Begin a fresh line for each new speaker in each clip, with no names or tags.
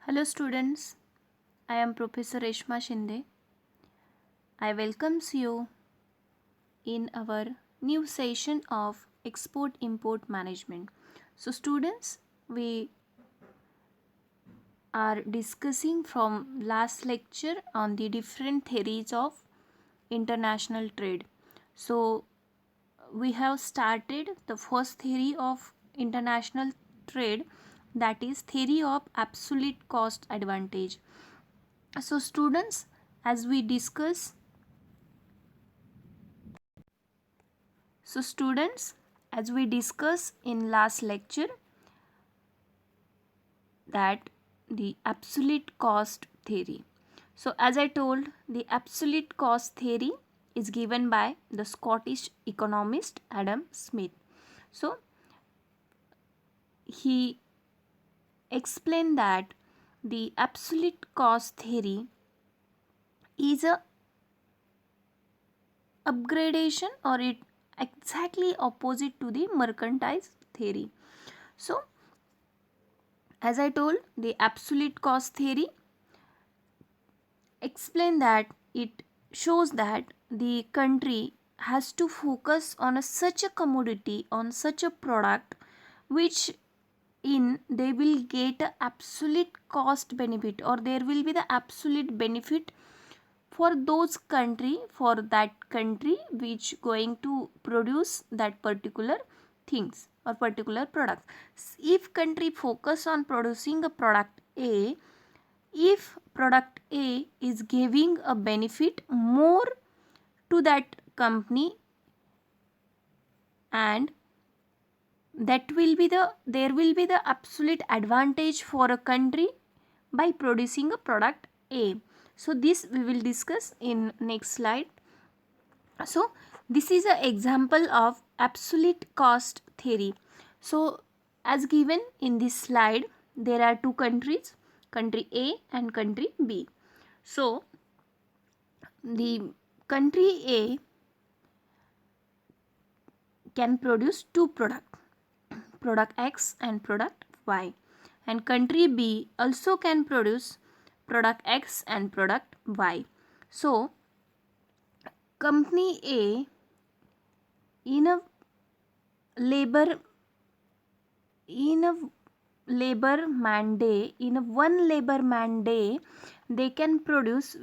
Hello students, I am Professor Reshma Shinde. I welcomes you in our new session of Export Import Management. So students, we are discussing from last lecture on the different theories of international trade. So we have started the first theory of international trade, that is theory of absolute cost advantage. So students, as we discuss as we discussed in last lecture, that the absolute cost theory. So as I told, the absolute cost theory is given by the Scottish economist Adam Smith. So he explained that the absolute cost theory is a upgradation, or it exactly opposite to the mercantile theory. So as I told, the absolute cost theory explain that it shows that the country has to focus on such a commodity, on such a product, which in they will get a absolute cost benefit, or there will be the absolute benefit for those country, for that country which going to produce that particular things or particular product. If country focus on producing a product A, if product A is giving a benefit more to that company, and that will be there will be the absolute advantage for a country by producing a product A. So this we will discuss in next slide. So this is an example of absolute cost theory. So as given in this slide, there are two countries, country A and country B. So the country A can produce two products, product X and product Y, and country B also can produce product X and product Y. So company A in a labor in a labor man day, in a one labor man day, they can produce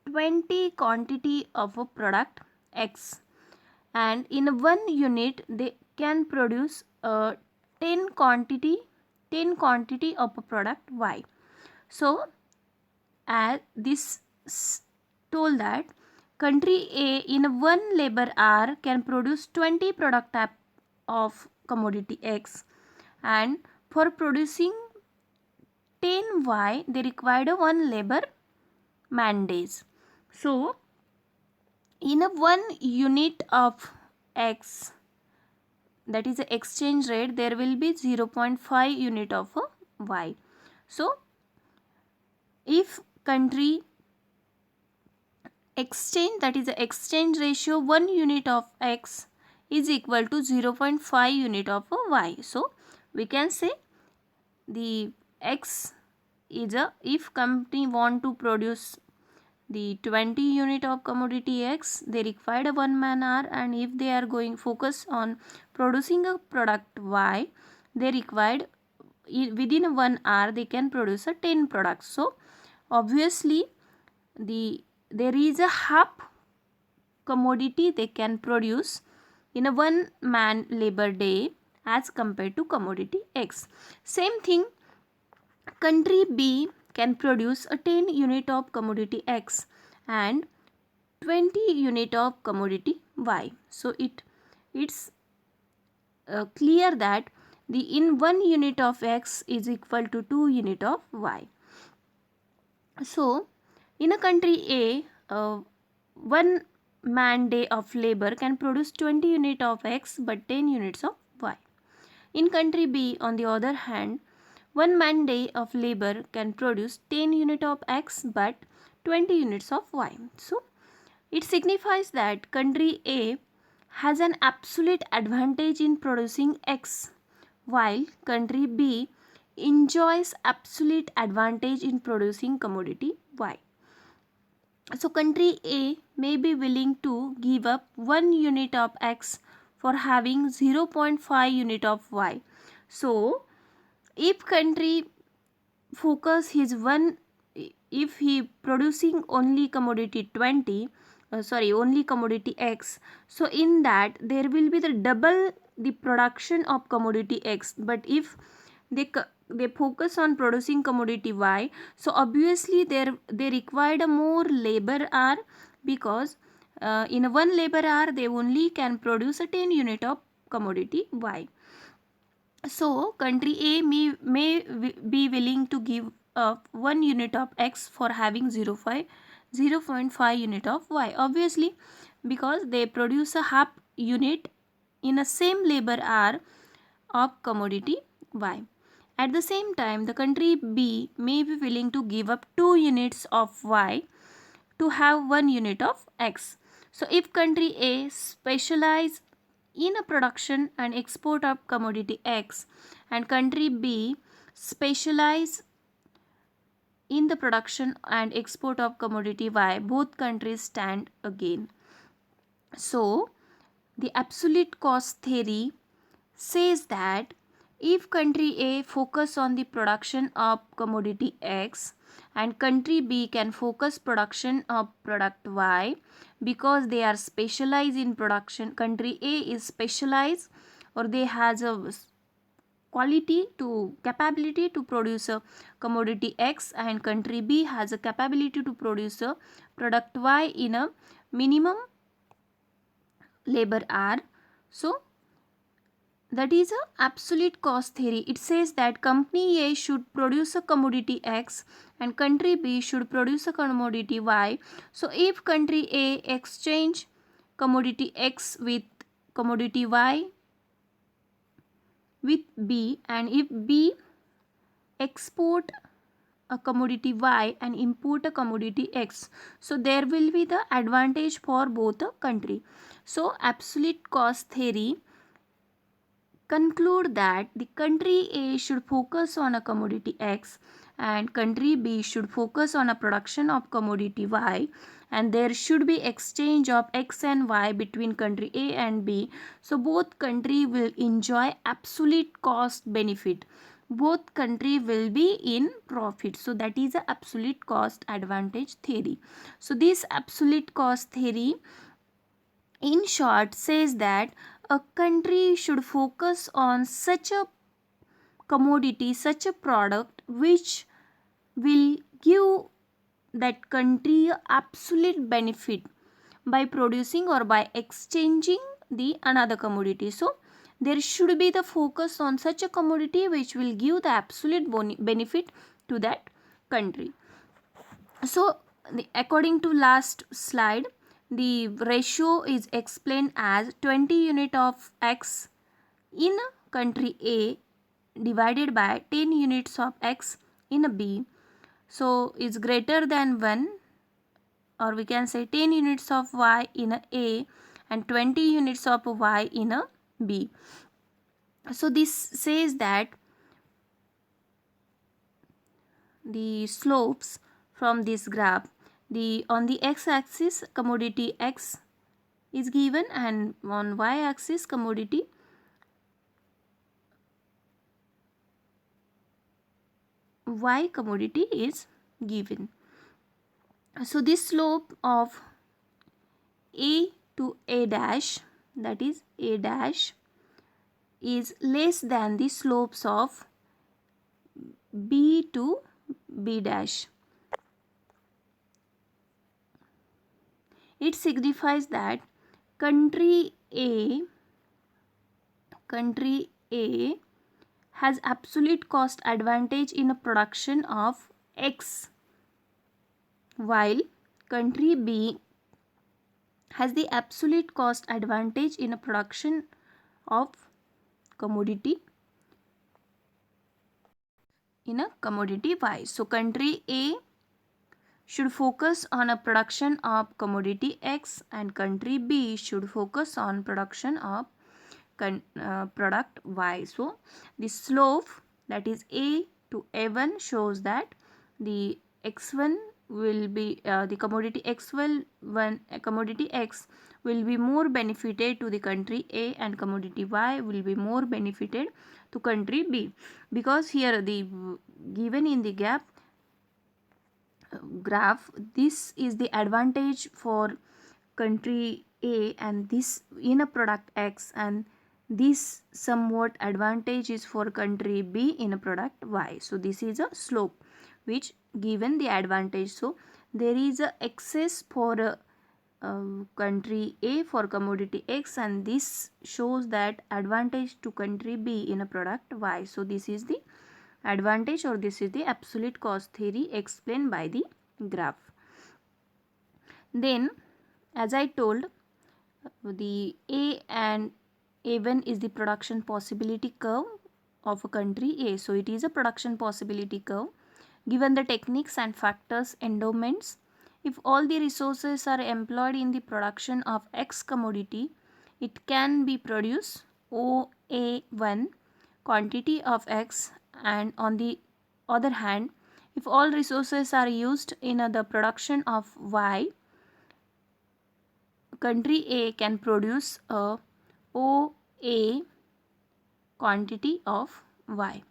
20 quantity of a product X, and in one unit they can produce 10 quantity of a product Y. So as this told that country A in one labor hour can produce 20 product of commodity X, and for producing 10Y they required a one labor man days. So in a one unit of X, that is the exchange rate, there will be 0.5 unit of a Y. So if country exchange, that is the exchange ratio, 1 unit of X is equal to 0.5 unit of a Y. So we can say the X is a, if company want to produce the 20 unit of commodity X, they required a 1 man hour, and if they are going focus on producing a product Y, they required within 1 hour they can produce a 10 products. So obviously there is a half commodity they can produce in a 1 man labor day as compared to commodity X. Same thing, country B can produce a 10 unit of commodity X and 20 unit of commodity Y. So it's clear that the in 1 unit of X is equal to 2 unit of Y. So in a country A, one man day of labor can produce 20 unit of X but 10 units of Y. In country B, on the other hand, one man day of labor can produce 10 unit of X but 20 units of Y. So it signifies that country A has an absolute advantage in producing X, while country B enjoys absolute advantage in producing commodity Y. So country A may be willing to give up 1 unit of X for having 0.5 unit of Y. So if country focus his one, if he producing only commodity 20, only commodity X, so in that there will be the double the production of commodity X. But if they focus on producing commodity Y, so obviously they required a more labor hour, because in a one labor hour they only can produce a 10 unit of commodity Y. So country A may be willing to give up 1 unit of X for having 0.5 unit of Y, obviously, because they produce a half unit in a same labor hour of commodity Y. At the same time, the country B may be willing to give up 2 units of Y to have 1 unit of X. So if country A specialize in a production and export of commodity X and country B specialize in the production and export of commodity Y, both countries stand again. So the absolute cost theory says that if country A focus on the production of commodity X and country B can focus production of product Y, because they are specialized in production, country A is specialized or they has a quality to capability to produce a commodity X, and country B has a capability to produce a product Y in a minimum labor hour. So that is a absolute cost theory. It says that company A should produce a commodity X and country B should produce a commodity Y. So if country A exchange commodity X with commodity Y with B, and if B export a commodity Y and import a commodity X, so there will be the advantage for both the country. So absolute cost theory conclude that the country A should focus on a commodity X and country B should focus on a production of commodity Y, and there should be exchange of X and Y between country A and B. So both country will enjoy absolute cost benefit. Both country will be in profit. So that is a absolute cost advantage theory. So this absolute cost theory in short says that a country should focus on such a commodity, such a product which will give that country absolute benefit by producing or by exchanging the another commodity. So there should be the focus on such a commodity which will give the absolute benefit to that country. So according to last slide, the ratio is explained as 20 unit of X in country A divided by 10 units of X in a B. So is greater than 1, or we can say 10 units of Y in A and 20 units of Y in a B. So this says that the slopes from this graph, on the x-axis commodity X is given and on y-axis commodity Y commodity is given. So this slope of A to A dash, that is A dash, is less than the slopes of B to B dash. It signifies that country A has absolute cost advantage in a production of X, while country B has the absolute cost advantage in a production of commodity Y. So country A should focus on a production of commodity X and country B should focus on production of product Y. So the slope, that is A to A1 shows that the X1 will be the commodity commodity X will be more benefited to the country A, and commodity Y will be more benefited to country B, because here the given in the graph, this is the advantage for country A and this in a product X, and this somewhat advantage is for country B in a product Y. So this is a slope which given the advantage. So there is a excess for country A for commodity X, and this shows that advantage to country B in a product Y. So this is the advantage, or this is the absolute cost theory explained by the graph. Then as I told, the A and A1 is the production possibility curve of a country A. So it is a production possibility curve. Given the techniques and factors endowments, if all the resources are employed in the production of X commodity, it can be produced OA1 quantity of X, and on the other hand, if all resources are used in the production of Y, country A can produce a OA quantity of Y.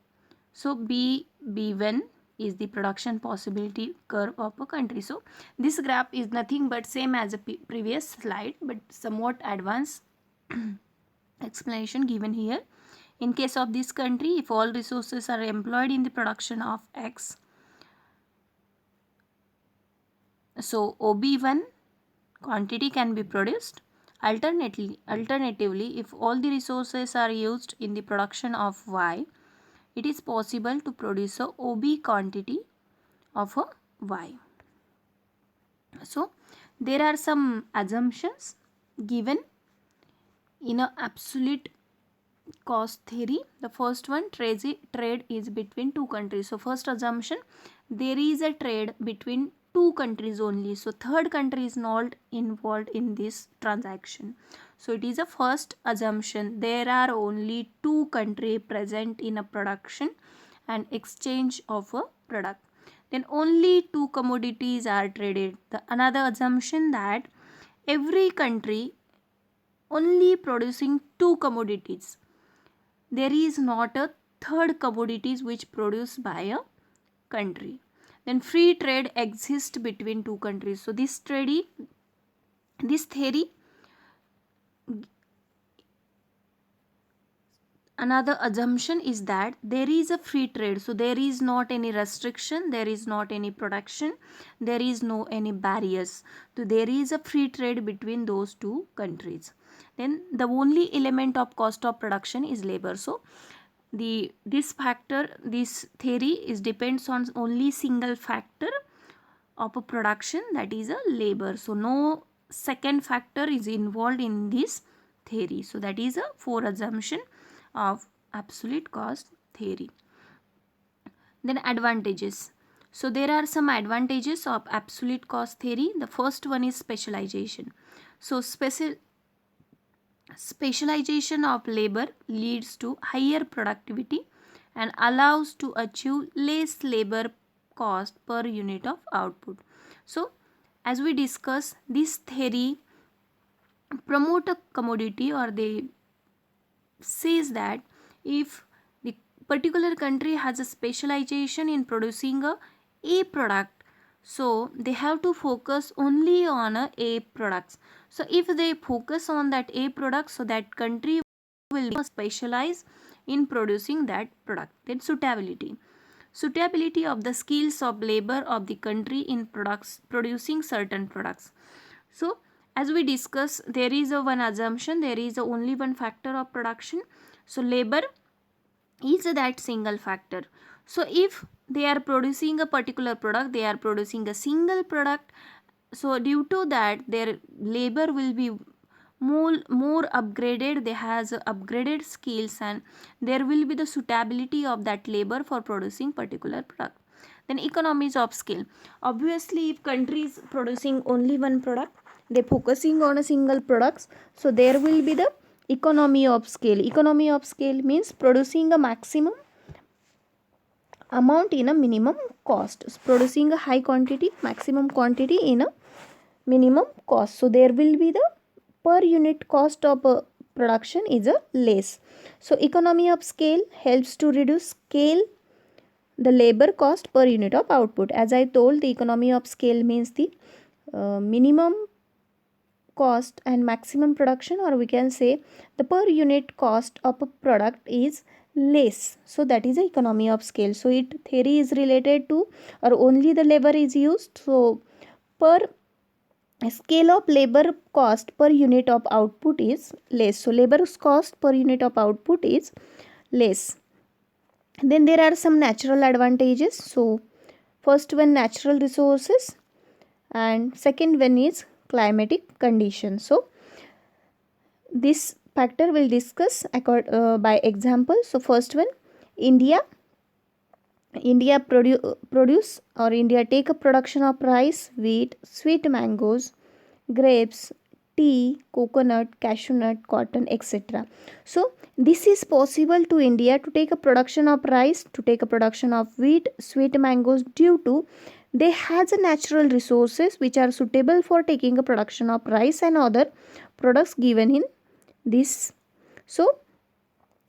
So B1 is the production possibility curve of a country. So this graph is nothing but same as a previous slide, but somewhat advanced explanation given here. In case of this country, if all resources are employed in the production of X, so OB1 quantity can be produced. Alternatively, if all the resources are used in the production of Y, it is possible to produce a OB quantity of a Y. So there are some assumptions given in a absolute cost theory. The first one, trade is between two countries. So first assumption, there is a trade between two countries only. So third country is not involved in this transaction. So it is a first assumption. There are only two countries present in a production and exchange of a product. Then only two commodities are traded. The another assumption that every country only producing two commodities. There is not a third commodities which produced by a country. Then free trade exists between two countries. So this theory, another assumption is that there is a free trade. So there is not any restriction, there is not any protection, there is no any barriers. So there is a free trade between those two countries. Then the only element of cost of production is labor. So this theory is depends on only single factor of a production, that is a labor. So no second factor is involved in this theory. So that is a four assumption of absolute cost theory. Then advantages. So there are some advantages of absolute cost theory. The first one is specialization. So specialization of labor leads to higher productivity and allows to achieve less labor cost per unit of output. So as we discuss, this theory promote a commodity, or they says that if the particular country has a specialization in producing a product, so they have to focus only on a products. So if they focus on that a product, so that country will specialize in producing that product. Then suitability of the skills of labor of the country in producing certain products. So as we discuss, there is a one assumption, there is only one factor of production. So labor is that single factor. So if they are producing a particular product, they are producing a single product, so due to that their labor will be more upgraded, they has upgraded skills, and there will be the suitability of that labor for producing particular product. Then economies of scale. Obviously if country is producing only one product, they focusing on a single products, so there will be the economy of scale. Economy of scale means producing a maximum amount in a minimum cost. So producing a high quantity, maximum quantity in a minimum cost. So there will be the per unit cost of production is a less. So economy of scale helps to reduce the labor cost per unit of output. As I told, the economy of scale means the minimum cost and maximum production, or we can say the per unit cost of a product is less. So that is the economy of scale. So it theory is related to, or only the labor is used. So per scale of labor cost per unit of output is less. So labor cost per unit of output is less. Then there are some natural advantages. So first one, natural resources, and second one is climatic conditions. So this factor will discuss by example. So first one, India produce, or India take a production of rice, wheat, sweet mangoes, grapes, tea, coconut, cashew nut, cotton, etc. So this is possible to India to take a production of rice, to take a production of wheat, sweet mangoes, due to they has a natural resources which are suitable for taking a production of rice and other products given in this. So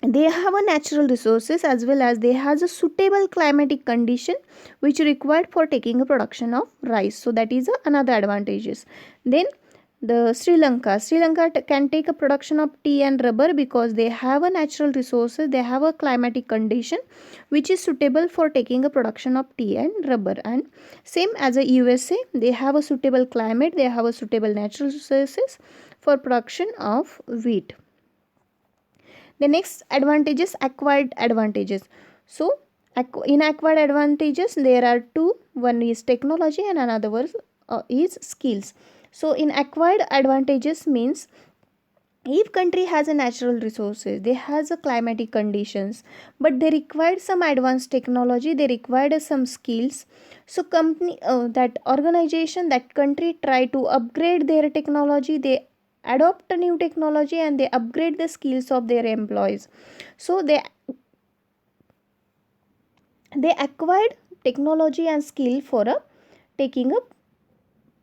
they have a natural resources, as well as they has a suitable climatic condition which required for taking a production of rice. So that is another advantages. Then the Sri Lanka can take a production of tea and rubber because they have a natural resources, they have a climatic condition which is suitable for taking a production of tea and rubber. And same as a USA, they have a suitable climate, they have a suitable natural resources for production of wheat. The next advantage is acquired advantages. So in acquired advantages there are two. One is technology and another one is skills. So in acquired advantages means, if country has a natural resources, they has a climatic conditions, but they required some advanced technology, they required some skills. So company that organization, that country try to upgrade their technology, they adopt a new technology and they upgrade the skills of their employees. So they acquired technology and skill for taking a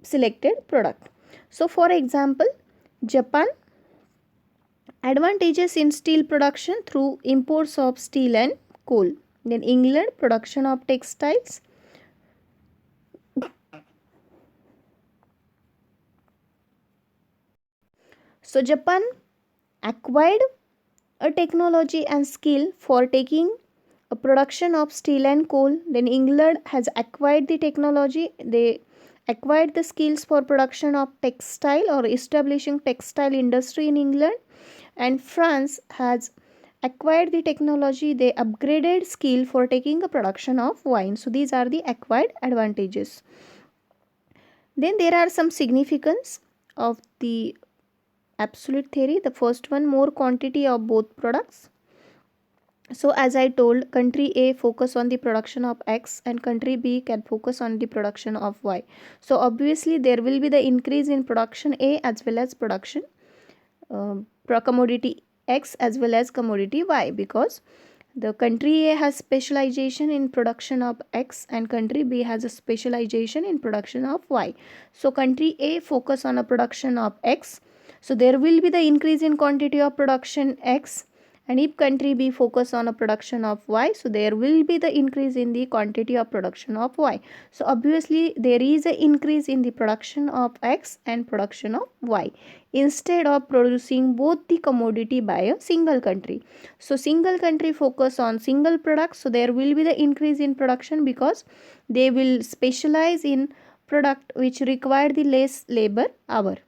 selected product. So for example, Japan, advantages in steel production through imports of steel and coal. Then England, production of textiles. So Japan acquired a technology and skill for taking a production of steel and coal. Then England has acquired the technology, they acquired the skills for production of textile or establishing textile industry in England. And France has acquired the technology, they upgraded skill for taking a production of wine. So these are the acquired advantages. Then there are some significance of the absolute theory. The first one, more quantity of both products. So as I told, country A focus on the production of X and country B can focus on the production of Y. So obviously there will be the increase in production A as well as production commodity X as well as commodity Y, because the country A has specialization in production of X and country B has a specialization in production of Y. So country A focus on a production of X, so there will be the increase in quantity of production X. And if country B focus on a production of Y, so there will be the increase in the quantity of production of Y. So obviously there is an increase in the production of X and production of Y, instead of producing both the commodity by a single country. So single country focus on single product, so there will be the increase in production because they will specialize in product which require the less labor hour.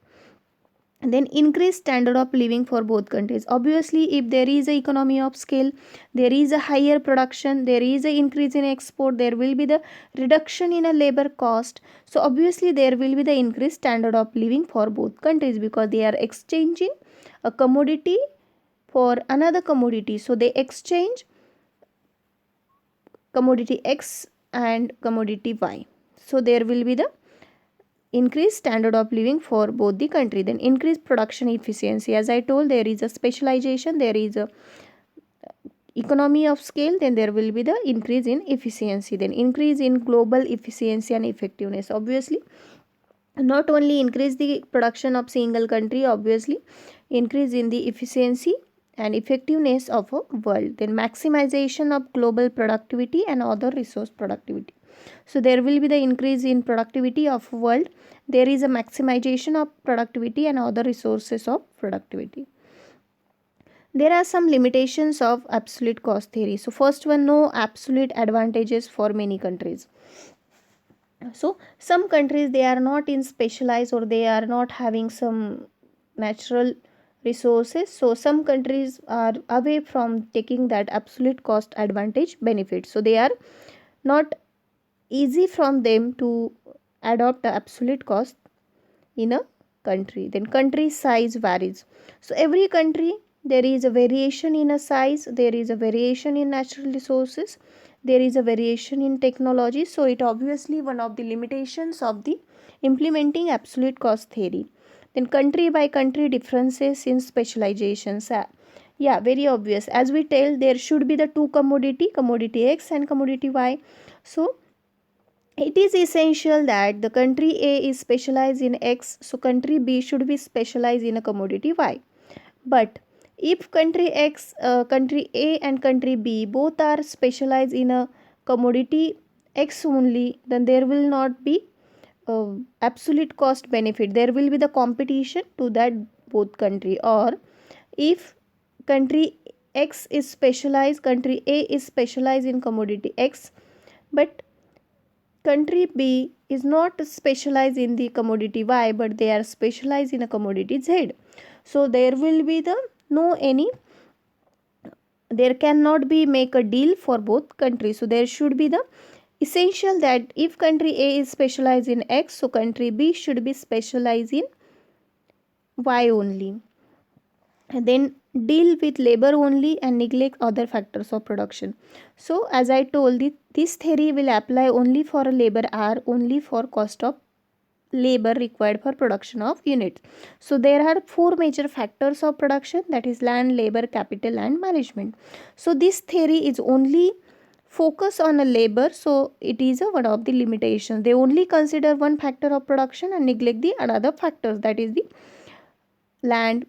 And then increase standard of living for both countries. Obviously if there is a economy of scale, there is a higher production, there is a increase in export, there will be the reduction in a labor cost. So obviously there will be the increased standard of living for both countries because they are exchanging a commodity for another commodity. So they exchange commodity X and commodity Y. So there will be the increase standard of living for both the country. Then increase production efficiency. As I told, there is a specialization, there is a economy of scale, then there will be the increase in efficiency, then increase in global efficiency and effectiveness. Obviously, not only increase the production of single country, obviously increase in the efficiency and effectiveness of a world, then maximization of global productivity and other resource productivity. So there will be the increase in productivity of world, there is a maximization of productivity and other resources of productivity. There are some limitations of absolute cost theory. So first one, no absolute advantages for many countries. So some countries, they are not in specialized, or they are not having some natural resources, so some countries are away from taking that absolute cost advantage benefit, so they are not easy from them to adopt the absolute cost in a country. Then country size varies, so every country, there is a variation in a size, there is a variation in natural resources, there is a variation in technology, so it obviously one of the limitations of the implementing absolute cost theory. Then country by country differences in specializations. Yeah, very obvious, as we tell, there should be the two commodity X and commodity Y. So it is essential that the country A is specialized in X, so country B should be specialized in a commodity Y. But if country A and country B both are specialized in a commodity X only, then there will not be absolute cost benefit. There will be the competition to that both country. Or if country X is specialized, country A is specialized in commodity X, but country B is not specialized in the commodity Y, but they are specialized in a commodity Z. So there will be the no any, there cannot be make a deal for both countries. So there should be the essential that if country A is specialized in X, so country B should be specialized in Y only. And then deal with labor only and neglect other factors of production. So as I told, this theory will apply only for a labor hour, only for cost of labor required for production of units. So there are four major factors of production, that is land, labor, capital and management. So this theory is only focus on a labor, so it is a one of the limitations. They only consider one factor of production and neglect the another factors, that is the land,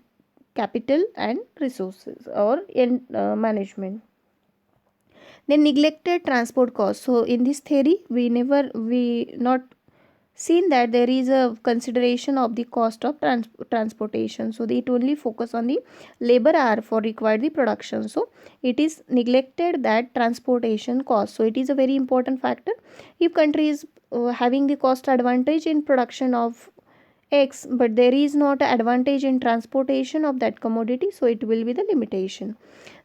capital and resources or in management. Then neglected transport costs. So in this theory, we not seen that there is a consideration of the cost of transportation, so it only focus on the labor hour for required the production, so it is neglected that transportation cost. So it is a very important factor. If country is having the cost advantage in production of X, but there is not an advantage in transportation of that commodity, so it will be the limitation.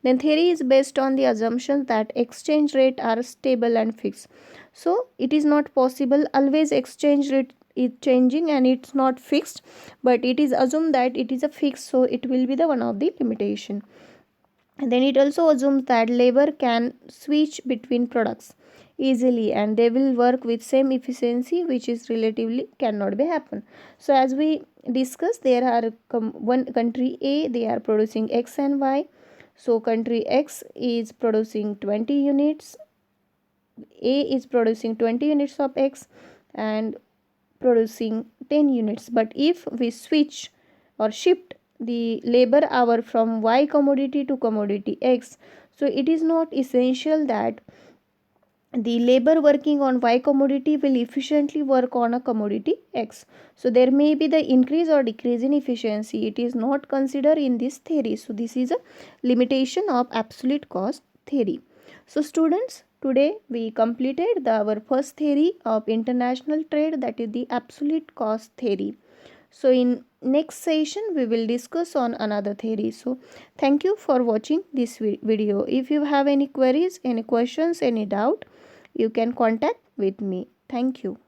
Then theory is based on the assumption that exchange rate are stable and fixed. So it is not possible always exchange rate is changing and it's not fixed, but it is assumed that it is a fixed, so it will be the one of the limitation. And then it also assumes that labor can switch between products easily and they will work with same efficiency, which is relatively cannot be happen. So as we discussed, there are one country A, they are producing X and Y. So country X is producing 20 units, A is producing 20 units of X and producing 10 units. But if we switch or shift the labor hour from Y commodity to commodity X, so it is not essential that the labor working on Y commodity will efficiently work on a commodity X. So there may be the increase or decrease in efficiency. It is not considered in this theory. So this is a limitation of absolute cost theory. So students, today we completed our first theory of international trade, that is the absolute cost theory. So in next session we will discuss on another theory. So thank you for watching this video. If you have any queries, any questions, any doubt, you can contact with me. Thank you.